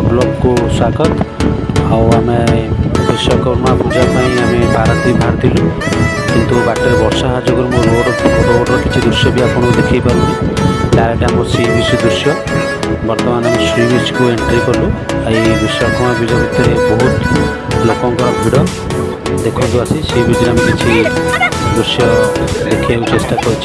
Blog को स्वागत। आम विश्वकर्मा पूजा आम पारादीप बाहर किंतु बाटर वर्षा जो मो रोड किसी दृश्य भी आपको देखी पारूनी। डायरेक्ट आम सी बीच दृश्य बर्तमान आम सी बीच को एंट्री कलु। ये विश्वकर्मा पूजा भितर बहुत लोकंर भिड़ देखु आसी सी बीच आम किसी दृश्य देखा चेष्टा कर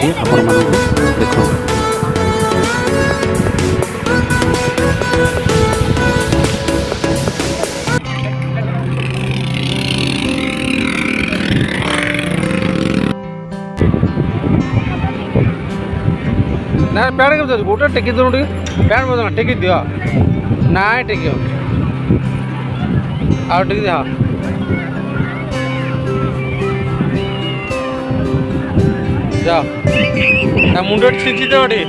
ना प्याड़ के गोटे टेकी दो प्याड़ बदल टेकी दियो ना टेकी आ टेकी दिया जा मुंड छिंची दे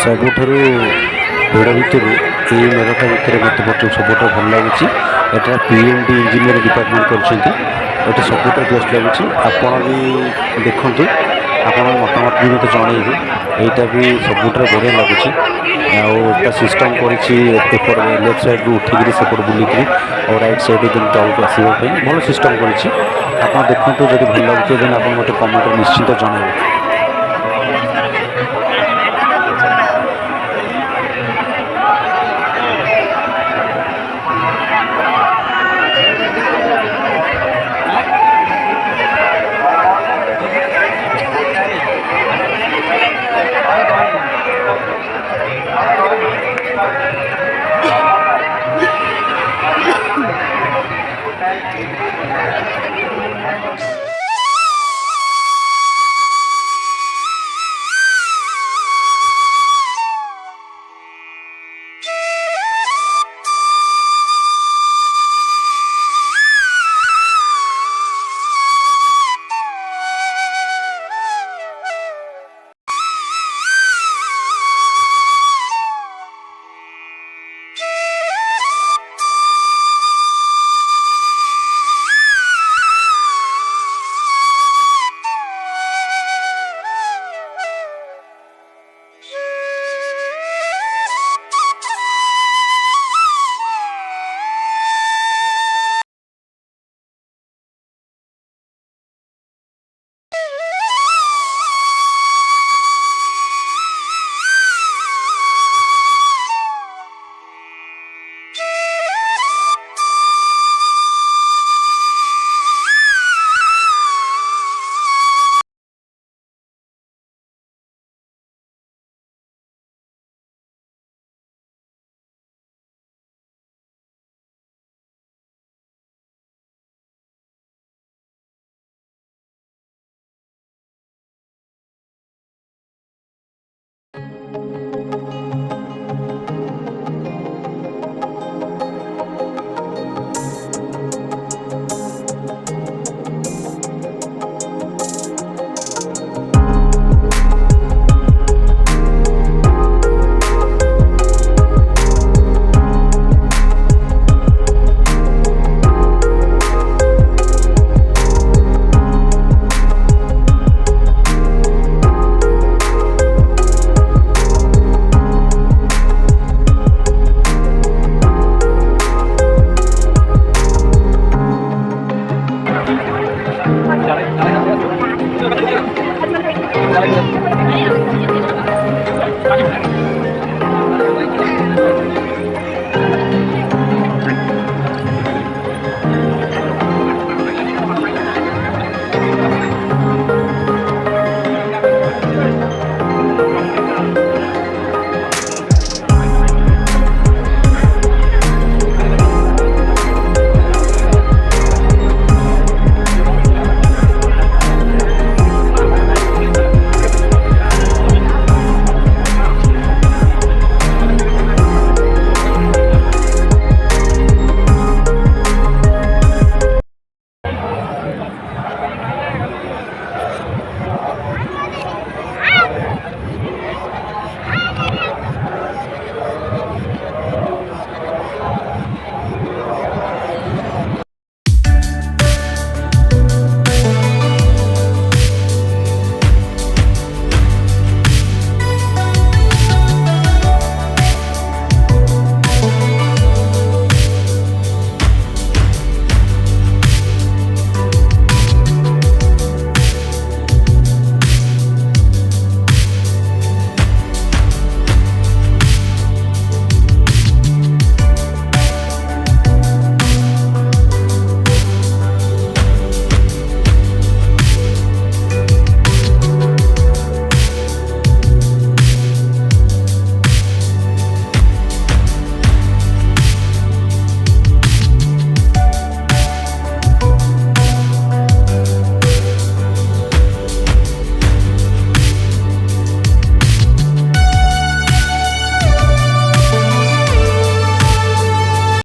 सबुठ भिड़ भितर ये मेरठ भितर मत सबुठ भल लगे। यहाँ पीएमडी इंजीनियर डिपार्टमेंट कर सबुठ बेस्ट लगे। आपड़ भी देखु आप मतामत भी मत जनइबे यहाँ भी सबुठ बढ़िया लगुच। सिस्टम कर लेफ्ट साइड रू उठिक सेपट बुलिक और राइट साइड तौक आसवाई भल सिस्टम कर देखो जब भल लगे आप मत कमेंट निश्चिंत जनइबे।